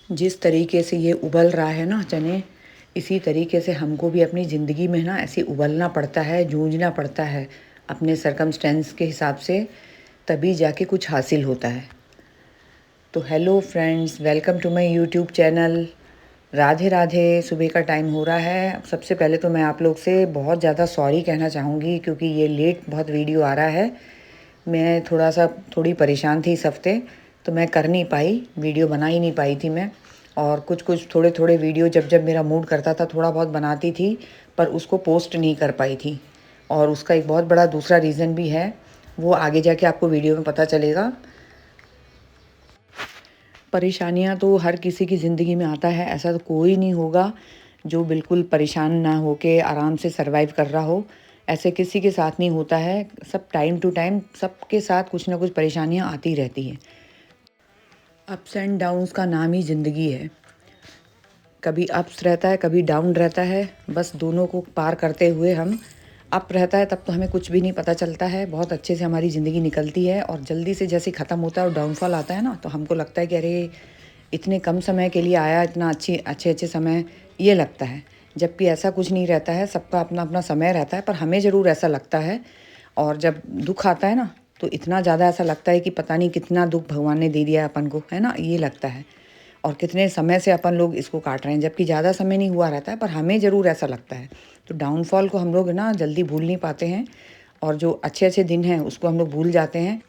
जिस तरीके से ये उबल रहा है ना चने, इसी तरीके से हमको भी अपनी ज़िंदगी में ना ऐसे उबलना पड़ता है, जूझना पड़ता है अपने सरकमस्टेंस के हिसाब से, तभी जाके कुछ हासिल होता है। तो hello friends, welcome to my YouTube channel. Radhe Radhe. सुबह का टाइम हो रहा है। सबसे पहले तो मैं आप लोग से बहुत ज़्यादा सॉरी कहना चाहूँगी क्योंकि ये लेट बहुत वीडियो आ रहा है। मैं थोड़ी परेशान थी इस हफ्ते, तो मैं कर नहीं पाई, वीडियो बना ही नहीं पाई थी मैं। और कुछ कुछ थोड़े थोड़े वीडियो जब जब मेरा मूड करता था थोड़ा बहुत बनाती थी, पर उसको पोस्ट नहीं कर पाई थी। और उसका एक बहुत बड़ा दूसरा रीज़न भी है, वो आगे जाके आपको वीडियो में पता चलेगा। परेशानियाँ तो हर किसी की ज़िंदगी में आता है, ऐसा तो कोई नहीं होगा जो बिल्कुल परेशान ना हो के आराम से सर्वाइव कर रहा हो। ऐसे किसी के साथ नहीं होता है। सब टाइम टू टाइम सबके साथ कुछ ना कुछ परेशानियाँ आती रहती हैं। अप्स एंड डाउन्स का नाम ही ज़िंदगी है। कभी अप्स रहता है, कभी डाउन रहता है। बस दोनों को पार करते हुए हम, अप रहता है तब तो हमें कुछ भी नहीं पता चलता है, बहुत अच्छे से हमारी ज़िंदगी निकलती है। और जल्दी से जैसे ख़त्म होता है और डाउनफॉल आता है ना, तो हमको लगता है कि अरे इतने कम समय के लिए आया, इतना अच्छे अच्छे समय, ये लगता है। जबकि ऐसा कुछ नहीं रहता है, सबका अपना अपना समय रहता है, पर हमें ज़रूर ऐसा लगता है। और जब दुख आता है ना, तो इतना ज़्यादा ऐसा लगता है कि पता नहीं कितना दुख भगवान ने दे दिया है अपन को, है ना, ये लगता है। और कितने समय से अपन लोग इसको काट रहे हैं, जबकि ज़्यादा समय नहीं हुआ रहता है, पर हमें ज़रूर ऐसा लगता है। तो डाउनफॉल को हम लोग ना जल्दी भूल नहीं पाते हैं, और जो अच्छे अच्छे दिन हैं उसको हम लोग भूल जाते हैं।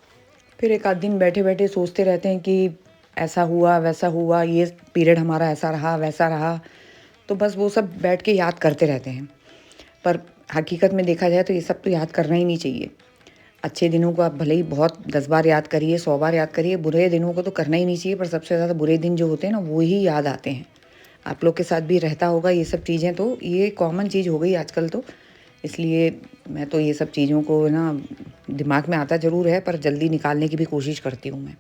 फिर एक आध दिन बैठे बैठे सोचते रहते हैं कि ऐसा हुआ वैसा हुआ, ये पीरियड हमारा ऐसा रहा वैसा रहा। तो बस वो सब बैठ के याद करते रहते हैं। पर हकीकत में देखा जाए तो ये सब तो याद करना ही नहीं चाहिए। अच्छे दिनों को आप भले ही बहुत 10 बार याद करिए, 100 बार याद करिए, बुरे दिनों को तो करना ही नहीं चाहिए। पर सबसे ज़्यादा बुरे दिन जो होते हैं ना, वो ही याद आते हैं। आप लोग के साथ भी रहता होगा ये सब चीज़ें, तो ये कॉमन चीज़ हो गई आजकल तो। इसलिए मैं तो ये सब चीज़ों को ना, दिमाग में आता ज़रूर है, पर जल्दी निकालने की भी कोशिश करती हूँ मैं।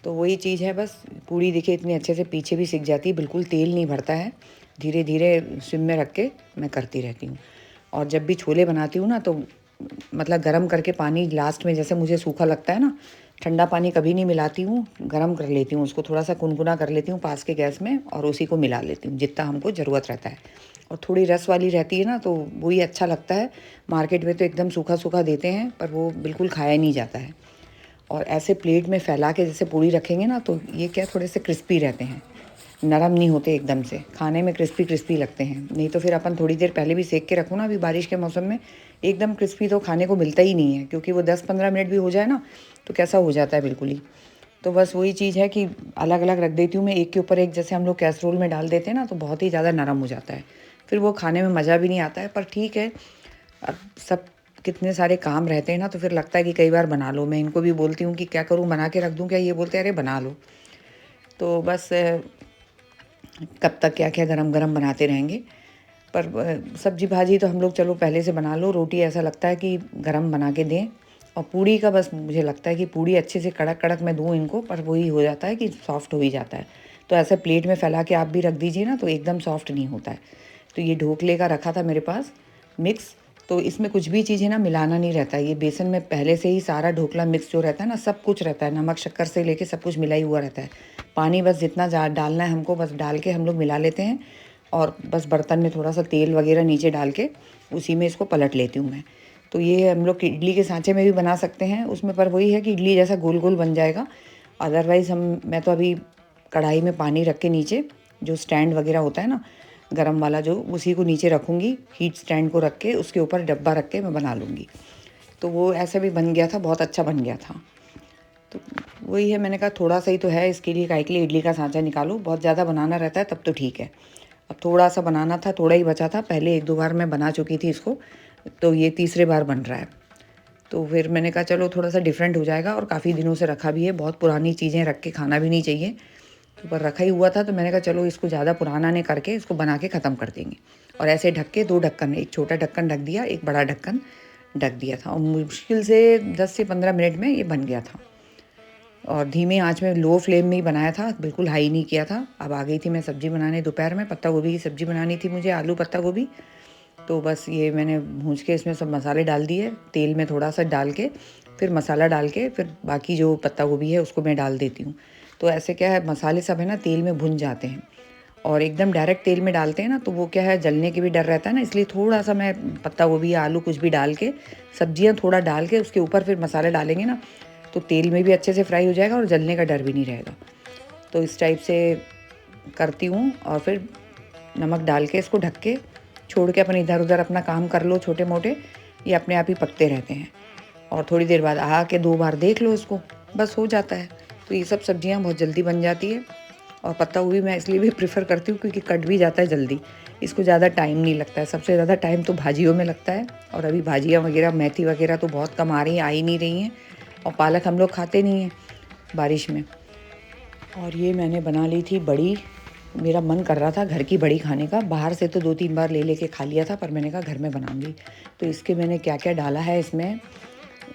तो वही चीज़ है बस। पूड़ी देखिए इतनी अच्छे से पीछे भी सिक जाती है, बिल्कुल तेल नहीं भरता है। धीरे धीरे सिम में रख के मैं करती रहती हूँ। और जब भी छोले बनाती हूँ ना, तो मतलब गरम करके पानी लास्ट में, जैसे मुझे सूखा लगता है ना, ठंडा पानी कभी नहीं मिलाती हूँ, गरम कर लेती हूँ उसको, थोड़ा सा गुनगुना कर लेती हूँ पास के गैस में, और उसी को मिला लेती हूँ जितना हमको ज़रूरत रहता है। और थोड़ी रस वाली रहती है ना, तो वही अच्छा लगता है। मार्केट में तो एकदम सूखा सूखा देते हैं, पर वो बिल्कुल खाया नहीं जाता है। और ऐसे प्लेट में फैला के जैसे पूड़ी रखेंगे ना, तो ये क्या थोड़े से क्रिस्पी रहते हैं, नरम नहीं होते एकदम से, खाने में क्रिस्पी क्रिस्पी लगते हैं। नहीं तो फिर अपन थोड़ी देर पहले भी सेक के रखो ना, अभी बारिश के मौसम में एकदम क्रिस्पी तो खाने को मिलता ही नहीं है, क्योंकि वो 10-15 मिनट भी हो जाए ना, तो कैसा हो जाता है बिल्कुल ही। तो बस वही चीज़ है कि अलग अलग रख देती हूँ मैं, एक के ऊपर एक, जैसे हम लोग कैसरोल में डाल देते हैं ना, तो बहुत ही ज़्यादा नरम हो जाता है। फिर वो खाने में मज़ा भी नहीं आता है, पर ठीक है। अब सब कितने सारे काम रहते हैं ना, तो फिर लगता है कि कई बार बना लो। मैं इनको भी बोलती हूँ कि क्या करूँ, बना के रख दूँ क्या, ये बोलते हैं अरे बना लो। तो बस कब तक क्या क्या गरम गरम बनाते रहेंगे। पर सब्जी भाजी तो हम लोग चलो पहले से बना लो, रोटी ऐसा लगता है कि गरम बना के दें। और पूड़ी का बस मुझे लगता है कि पूड़ी अच्छे से कड़क कड़क मैं दूँ इनको, पर वही हो जाता है कि सॉफ्ट हो ही जाता है। तो ऐसे प्लेट में फैला के आप भी रख दीजिए ना, तो एकदम सॉफ्ट नहीं होता है। तो ये ढोकले का रखा था मेरे पास मिक्स, तो इसमें कुछ भी चीज़ें ना मिलाना नहीं रहता है। ये बेसन में पहले से ही सारा ढोकला मिक्स जो रहता है ना, सब कुछ रहता है, नमक शक्कर से लेके सब कुछ मिला ही हुआ रहता है। पानी बस जितना डालना है हमको, बस डाल के हम लोग मिला लेते हैं। और बस बर्तन में थोड़ा सा तेल वगैरह नीचे डाल के उसी में इसको पलट लेती हूँ मैं। तो ये हम लोग इडली के सांचे में भी बना सकते हैं उसमें, पर वही है कि इडली जैसा गोल गोल बन जाएगा। अदरवाइज़ मैं तो अभी कढ़ाई में पानी रख के नीचे, जो स्टैंड वगैरह होता है ना गरम वाला, जो उसी को नीचे रखूँगी, हीट स्टैंड को रख के उसके ऊपर डब्बा रख के मैं बना लूँगी। तो वो ऐसे भी बन गया था, बहुत अच्छा बन गया था। तो वही है, मैंने कहा थोड़ा सा ही तो है, इसके लिए काहे के लिए इडली का सांचा निकालो, बहुत ज़्यादा बनाना रहता है तब तो ठीक है। अब थोड़ा सा बनाना था, थोड़ा ही बचा था, पहले 1-2 बार मैं बना चुकी थी इसको, तो ये तीसरे बार बन रहा है। तो फिर मैंने कहा चलो थोड़ा सा डिफरेंट हो जाएगा, और काफ़ी दिनों से रखा भी है, बहुत पुरानी चीज़ें रख के खाना भी नहीं चाहिए। तो पर रखा ही हुआ था, तो मैंने कहा चलो इसको ज़्यादा पुराना नहीं करके इसको बना के ख़त्म कर देंगे। और ऐसे ढक के 2 ढक्कन, एक छोटा ढक्कन ढक दिया, एक बड़ा ढक्कन ढक दिया था, और मुश्किल से 10 से 15 मिनट में ये बन गया था। और धीमे आंच में, लो फ्लेम में ही बनाया था, बिल्कुल हाई नहीं किया था। अब आ गई थी मैं सब्ज़ी बनाने दोपहर में, पत्ता गोभी की सब्ज़ी बनानी थी मुझे, आलू पत्ता गोभी। तो बस ये मैंने भूंज के इसमें सब मसाले डाल दिए, तेल में थोड़ा सा डाल के, फिर मसाला डाल के, फिर बाकी जो पत्ता गोभी है उसको मैं डाल देती हूँ। तो ऐसे क्या है, मसाले सब है ना तेल में भुन जाते हैं। और एकदम डायरेक्ट तेल में डालते हैं ना तो वो क्या है, जलने के भी डर रहता है ना, इसलिए थोड़ा सा मैं पत्ता गोभी या आलू कुछ भी डाल के, सब्जियां थोड़ा डाल के उसके ऊपर फिर मसाले डालेंगे ना, तो तेल में भी अच्छे से फ्राई हो जाएगा और जलने का डर भी नहीं रहेगा। तो इस टाइप से करती हूँ और फिर नमक डाल के इसको ढक के छोड़ के अपन इधर उधर अपना काम कर लो छोटे मोटे, ये अपने आप ही पकते रहते हैं। और थोड़ी देर बाद आके 2 बार देख लो इसको, बस हो जाता है। तो ये सब सब्जियां बहुत जल्दी बन जाती है। और पत्ता गोभी मैं इसलिए भी प्रेफर करती हूँ क्योंकि कट भी जाता है जल्दी, इसको ज़्यादा टाइम नहीं लगता है। सबसे ज़्यादा टाइम तो भाजियों में लगता है, और अभी भाजियाँ वगैरह मेथी वगैरह तो बहुत कम आ रही हैं, आ ही नहीं रही हैं। और पालक हम लोग खाते नहीं हैं बारिश में। और ये मैंने बना ली थी बड़ी, मेरा मन कर रहा था घर की बड़ी खाने का, बाहर से तो 2-3 बार ले लेके खा लिया था, पर मैंने कहा घर में बनाऊंगी। तो इसके मैंने क्या क्या डाला है इसमें,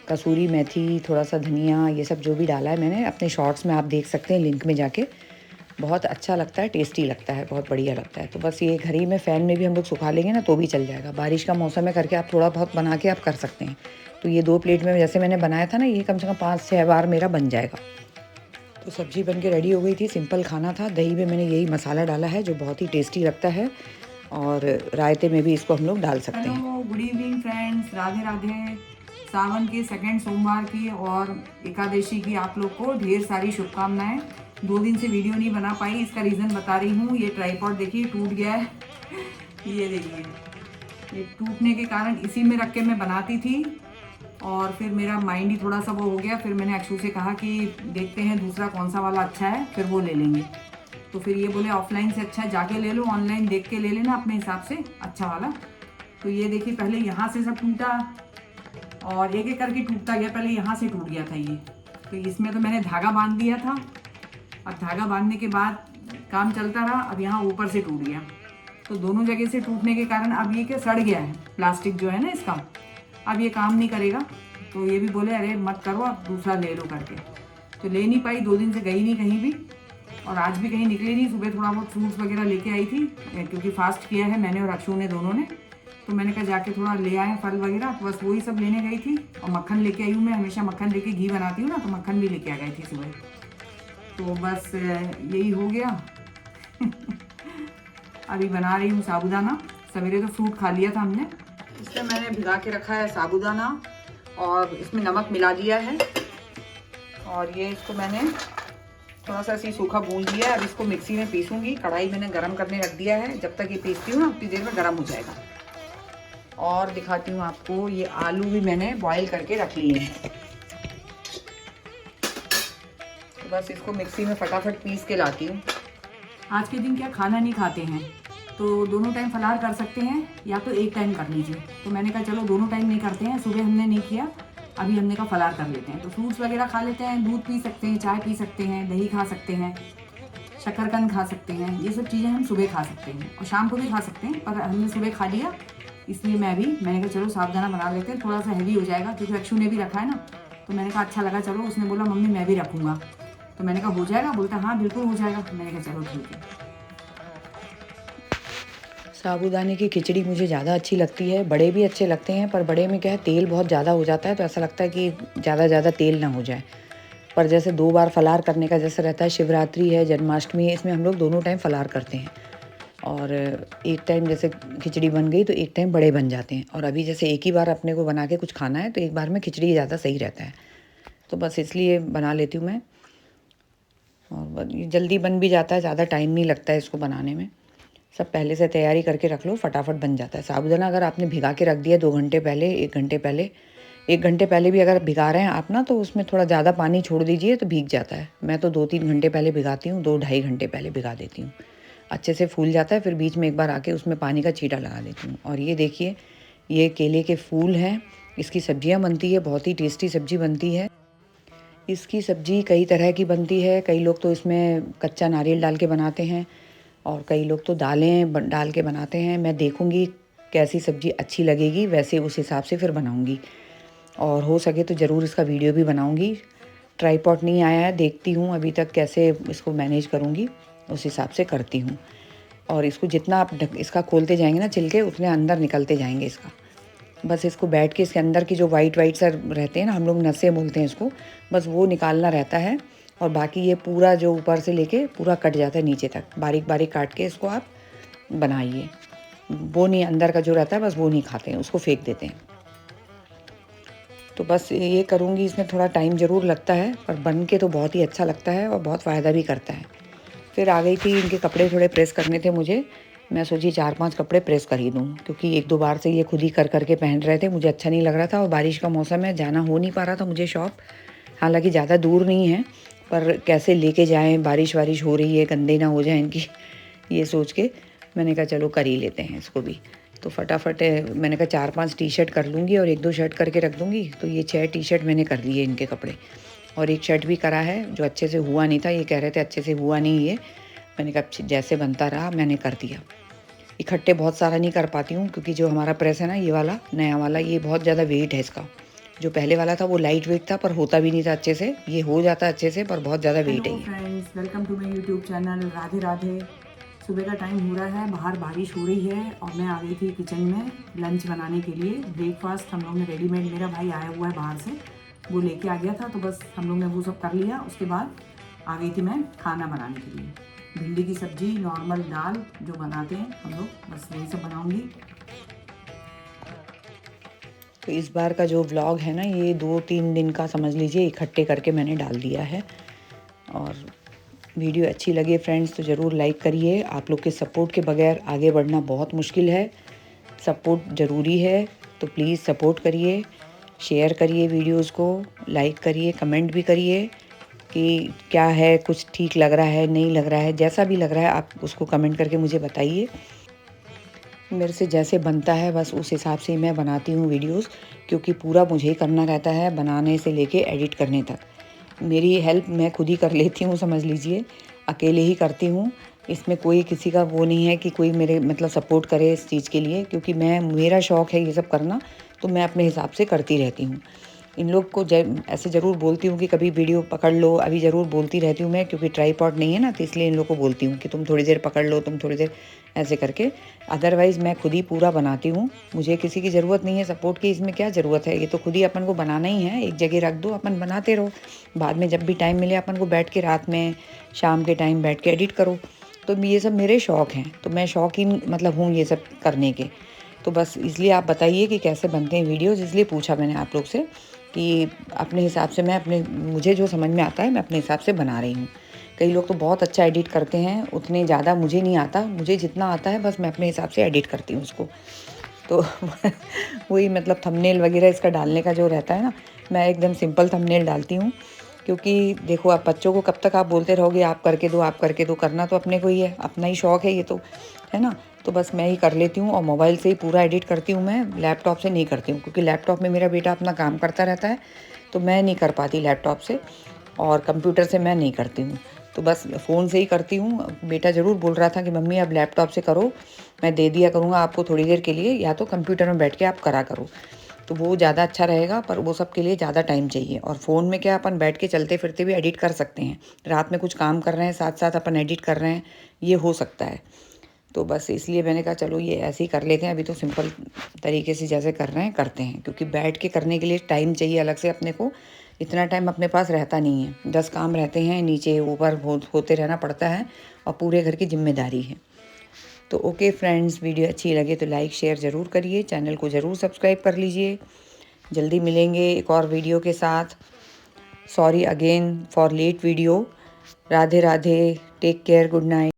कसूरी मेथी, थोड़ा सा धनिया, ये सब जो भी डाला है मैंने अपने शॉर्ट्स में आप देख सकते हैं लिंक में जाके। बहुत अच्छा लगता है, टेस्टी लगता है, बहुत बढ़िया लगता है। तो बस ये घर ही में फ़ैन में भी हम लोग सुखा लेंगे ना तो भी चल जाएगा। बारिश का मौसम है करके आप थोड़ा बहुत बना के आप कर सकते हैं। तो ये 2 प्लेट में जैसे मैंने बनाया था ना, ये कम से कम 5-6 बार मेरा बन जाएगा। तो सब्ज़ी बन के रेडी हो गई थी, सिंपल खाना था। दही में मैंने यही मसाला डाला है जो बहुत ही टेस्टी लगता है, और रायते में भी इसको हम लोग डाल सकते हैं। Hello, good evening friends, Radhe Radhe. Sawan के सेकंड सोमवार की और एकादशी की आप लोग को ढेर सारी शुभकामनाएं। 2 दिन से वीडियो नहीं बना पाई, इसका रीज़न बता रही हूँ। ये ट्राइपॉड देखिए टूट गया है। ये देखिए, ये टूटने के कारण इसी में रख के मैं बनाती थी, और फिर मेरा माइंड ही थोड़ा सा वो हो गया। फिर मैंने अक्षु से कहा कि देखते हैं दूसरा कौन सा वाला अच्छा है, फिर वो ले लेंगे। तो फिर ये बोले ऑफलाइन से अच्छा है जाके ले लो, ऑनलाइन देख के ले लेना अपने हिसाब से अच्छा वाला। तो ये देखिए, पहले यहाँ से सब टूटा और एक एक करके टूटता गया। पहले यहाँ से टूट गया था ये, तो इसमें तो मैंने धागा बांध दिया था। अब धागा बांधने के बाद काम चलता रहा, अब यहाँ ऊपर से टूट गया। तो दोनों जगह से टूटने के कारण अब ये क्या सड़ गया है, प्लास्टिक जो है ना इसका, अब ये काम नहीं करेगा। तो ये भी बोले अरे मत करो, अब दूसरा ले लो करके। तो ले नहीं पाई, 2 दिन से गई नहीं कहीं भी, और आज भी कहीं निकली नहीं। सुबह थोड़ा बहुत फ्रूट्स वगैरह लेके आई थी, क्योंकि फास्ट किया है मैंने और अक्षु ने दोनों ने। तो मैंने कहा जाके थोड़ा ले आए फल वगैरह, तो बस वही सब लेने गई थी। और मक्खन लेके आई हूँ, मैं हमेशा मक्खन लेके घी बनाती हूँ ना, तो मक्खन भी लेके आ गई थी सुबह। तो बस यही हो गया। अभी बना रही हूँ साबूदाना। सवेरे तो फ्रूट खा लिया था हमने, इसलिए मैंने भिगा के रखा है साबूदाना, और इसमें नमक मिला दिया है। और ये इसको मैंने थोड़ा सा ऐसे सूखा भून लिया है। अब इसको मिक्सी में पीसूंगी। कढ़ाई मैंने गरम करने रख दिया है, जब तक ये पीसती हूँ ना उतनी देर में गरम हो जाएगा। और दिखाती हूँ आपको, ये आलू भी मैंने बॉईल करके रख लिए हैं। तो बस इसको मिक्सी में फटाफट पीस के लाती हूँ। आज के दिन क्या खाना नहीं खाते हैं, तो दोनों टाइम फलाहार कर सकते हैं, या तो एक टाइम कर लीजिए। तो मैंने कहा चलो दोनों टाइम नहीं करते हैं, सुबह हमने नहीं किया, अभी हमने कहा फलाहार कर लेते हैं। तो फ्रूट्स वगैरह खा लेते हैं, दूध पी सकते हैं, चाय पी सकते हैं, दही खा सकते हैं, शक्करकंद खा सकते हैं। ये सब चीज़ें हम सुबह खा सकते हैं, और शाम को भी खा सकते हैं, पर हमने सुबह खा लिया, इसलिए मैंने कहा चलो साबुदाना बना लेते हैं। थोड़ा सा हैवी हो जाएगा क्योंकि अक्षु ने भी रखा है ना, तो मैंने कहा अच्छा लगा चलो। उसने बोला मम्मी मैं भी रखूँगा, तो मैंने कहा हो जाएगा, बोलता हाँ बिल्कुल हो जाएगा। मैंने कहा चलो ठीक है। साबूदाने की खिचड़ी मुझे ज़्यादा अच्छी लगती है, बड़े भी अच्छे लगते हैं, पर बड़े में क्या है तेल बहुत ज़्यादा हो जाता है, तो ऐसा लगता है कि ज़्यादा तेल ना हो जाए। पर जैसे 2 बार फलाहार करने का जैसे रहता है, शिवरात्रि है, जन्माष्टमी है, इसमें हम लोग दोनों टाइम फलाहार करते हैं। और एक टाइम जैसे खिचड़ी बन गई तो एक टाइम बड़े बन जाते हैं। और अभी जैसे एक ही बार अपने को बना के कुछ खाना है तो एक बार में खिचड़ी ज़्यादा सही रहता है, तो बस इसलिए बना लेती हूँ मैं। और ये जल्दी बन भी जाता है, ज़्यादा टाइम नहीं लगता है इसको बनाने में। सब पहले से तैयारी करके रख लो, फटाफट बन जाता है। साबूदाना अगर आपने भिगा के रख दिया 2 घंटे पहले, 1 घंटे पहले, 1 घंटे पहले भी अगर भिगा रहे हैं आप ना, तो उसमें थोड़ा ज़्यादा पानी छोड़ दीजिए तो भीग जाता है। मैं तो 2-3 घंटे पहले भिगाती हूँ, 2-2.5 घंटे पहले भिगा देती हूँ, अच्छे से फूल जाता है। फिर बीच में एक बार आके उसमें पानी का छींटा लगा देती हूँ। और ये देखिए, ये केले के फूल हैं, इसकी सब्जियाँ बनती है, बहुत ही टेस्टी सब्जी बनती है। इसकी सब्जी कई तरह की बनती है, कई लोग तो इसमें कच्चा नारियल डाल के बनाते हैं, और कई लोग तो दालें डाल के बनाते हैं। मैं देखूँगी कैसी सब्ज़ी अच्छी लगेगी, वैसे उस हिसाब से फिर बनाऊँगी, और हो सके तो ज़रूर इसका वीडियो भी बनाऊँगी। ट्राईपॉड नहीं आया है, देखती हूँ अभी तक कैसे इसको मैनेज करूँगी, उस हिसाब से करती हूँ। और इसको जितना आप इसका खोलते जाएंगे ना छिलके, उतने अंदर निकलते जाएंगे इसका। बस इसको बैठ के इसके अंदर की जो वाइट वाइट सर रहते हैं ना, हम लोग नसें बोलते हैं इसको, बस वो निकालना रहता है। और बाकी ये पूरा जो ऊपर से लेके पूरा कट जाता है नीचे तक, बारीक बारीक काट के इसको आप बनाइए। वो नहीं, अंदर का जो रहता है बस वो नहीं खाते हैं, उसको फेंक देते हैं। तो बस ये करूँगी। इसमें थोड़ा टाइम ज़रूर लगता है, पर बन के तो बहुत ही अच्छा लगता है और बहुत फ़ायदा भी करता है। फिर आ गई थी, इनके कपड़े थोड़े प्रेस करने थे मुझे। मैं सोची 4-5 कपड़े प्रेस कर ही दूँ, क्योंकि 1-2 बार से ये खुद ही कर के पहन रहे थे, मुझे अच्छा नहीं लग रहा था। और बारिश का मौसम है, जाना हो नहीं पा रहा था मुझे शॉप। हालांकि ज़्यादा दूर नहीं है, पर कैसे लेके जाएं, बारिश वारिश हो रही है, गंदे ना हो जाए इनकी, ये सोच के मैंने कहा चलो कर ही लेते हैं इसको भी। तो फटाफट मैंने कहा 4-5 टी-शर्ट कर लूँगी और 1-2 शर्ट करके रख दूँगी। तो ये 6 टी-शर्ट मैंने कर दिए इनके कपड़े, और एक शर्ट भी करा है जो अच्छे से हुआ नहीं था। ये कह रहे थे अच्छे से हुआ नहीं ये, मैंने कहा जैसे बनता रहा मैंने कर दिया। इकट्ठे बहुत सारा नहीं कर पाती हूँ, क्योंकि जो हमारा प्रेस है ना, ये वाला नया वाला, ये बहुत ज़्यादा वेट है इसका। जो पहले वाला था वो लाइट वेट था, पर होता भी नहीं था अच्छे से। ये हो जाता अच्छे से, पर बहुत ज़्यादा वेट है हेलो ये। Friends, welcome to my YouTube channel. Radhe Radhe. सुबह का टाइम हो रहा है, बाहर बारिश हो रही है और मैं आ गई थी किचन में लंच बनाने के लिए। ब्रेकफास्ट हम लोग ने रेडीमेड, मेरा भाई आया हुआ है बाहर से, वो लेके आ गया था, तो बस हम लोग ने वो सब कर लिया। उसके बाद आ गई थी मैं खाना बनाने के लिए। भिंडी की सब्जी, नॉर्मल दाल जो बनाते हैं हम लोग, बस वही सब बनाऊंगी। तो इस बार का जो व्लॉग है ना, ये 2-3 दिन का समझ लीजिए, इकट्ठे करके मैंने डाल दिया है। और वीडियो अच्छी लगे फ्रेंड्स तो ज़रूर लाइक करिए। आप लोग के सपोर्ट के बगैर आगे बढ़ना बहुत मुश्किल है, सपोर्ट ज़रूरी है। तो प्लीज़ सपोर्ट करिए, शेयर करिए वीडियोस को, लाइक करिए, कमेंट भी करिए कि क्या है, कुछ ठीक लग रहा है, नहीं लग रहा है, जैसा भी लग रहा है आप उसको कमेंट करके मुझे बताइए। मेरे से जैसे बनता है बस उस हिसाब से मैं बनाती हूँ वीडियोस, क्योंकि पूरा मुझे ही करना रहता है, बनाने से लेके एडिट करने तक। मेरी हेल्प मैं खुद ही कर लेती हूँ, समझ लीजिए अकेले ही करती हूँ। इसमें कोई किसी का वो नहीं है कि कोई मेरे मतलब सपोर्ट करे इस चीज़ के लिए, क्योंकि मेरा शौक़ है ये सब करना, तो मैं अपने हिसाब से करती रहती हूँ। इन लोग को ऐसे ज़रूर बोलती हूँ कि कभी वीडियो पकड़ लो, अभी ज़रूर बोलती रहती हूँ मैं, क्योंकि ट्राईपॉड नहीं है ना, तो इसलिए इन लोग को बोलती हूँ कि तुम थोड़ी देर पकड़ लो, तुम थोड़ी देर ऐसे करके। अदरवाइज़ मैं खुद ही पूरा बनाती हूँ, मुझे किसी की ज़रूरत नहीं है सपोर्ट की। इसमें क्या ज़रूरत है, ये तो खुद ही अपन को बनाना ही है। एक जगह रख दो, अपन बनाते रहो, बाद में जब भी टाइम मिले अपन को बैठ के, रात में शाम के टाइम बैठ के एडिट करो। तो ये सब मेरे शौक़ हैं, तो मैं शौकीन मतलब हूँ ये सब करने के। तो बस इसलिए आप बताइए कि कैसे बनते हैं वीडियोज़, इसलिए पूछा मैंने आप लोग से कि अपने हिसाब से मैं मुझे जो समझ में आता है मैं अपने हिसाब से बना रही हूँ। कई लोग तो बहुत अच्छा एडिट करते हैं, उतने ज़्यादा मुझे नहीं आता, मुझे जितना आता है बस मैं अपने हिसाब से एडिट करती हूँ उसको। तो वही मतलब थंबनेल वगैरह इसका डालने का जो रहता है ना, मैं एकदम सिंपल थंबनेल डालती हूँ। क्योंकि देखो, आप बच्चों को कब तक आप बोलते रहोगे आप करके दो, आप करके दो, करना तो अपने को ही है, अपना ही शौक़ है ये तो, है ना। तो बस मैं ही कर लेती हूँ, और मोबाइल से ही पूरा एडिट करती हूँ मैं, लैपटॉप से नहीं करती हूँ, क्योंकि लैपटॉप में मेरा बेटा अपना काम करता रहता है, तो मैं नहीं कर पाती लैपटॉप से, और कंप्यूटर से मैं नहीं करती हूँ। तो बस फ़ोन से ही करती हूँ। बेटा ज़रूर बोल रहा था कि मम्मी अब लैपटॉप से करो, मैं दे दिया करूँगा आपको थोड़ी देर के लिए, या तो कंप्यूटर में बैठ के आप करा करो, तो वो ज़्यादा अच्छा रहेगा। पर वो सब के लिए ज़्यादा टाइम चाहिए, और फ़ोन में क्या अपन बैठ के चलते फिरते भी एडिट कर सकते हैं, रात में कुछ काम कर रहे हैं साथ साथ अपन एडिट कर रहे हैं, ये हो सकता है। तो बस इसलिए मैंने कहा चलो ये ऐसे ही कर लेते हैं, अभी तो सिंपल तरीके से जैसे कर रहे हैं करते हैं, क्योंकि बैठ के करने के लिए टाइम चाहिए अलग से अपने को। इतना टाइम अपने पास रहता नहीं है, 10 काम रहते हैं, नीचे ऊपर होते रहना पड़ता है, और पूरे घर की जिम्मेदारी है। तो ओके फ्रेंड्स, वीडियो अच्छी लगे तो लाइक शेयर ज़रूर करिए, चैनल को ज़रूर सब्सक्राइब कर लीजिए। जल्दी मिलेंगे एक और वीडियो के साथ। Sorry again for late video. Radhe Radhe, take care, good night.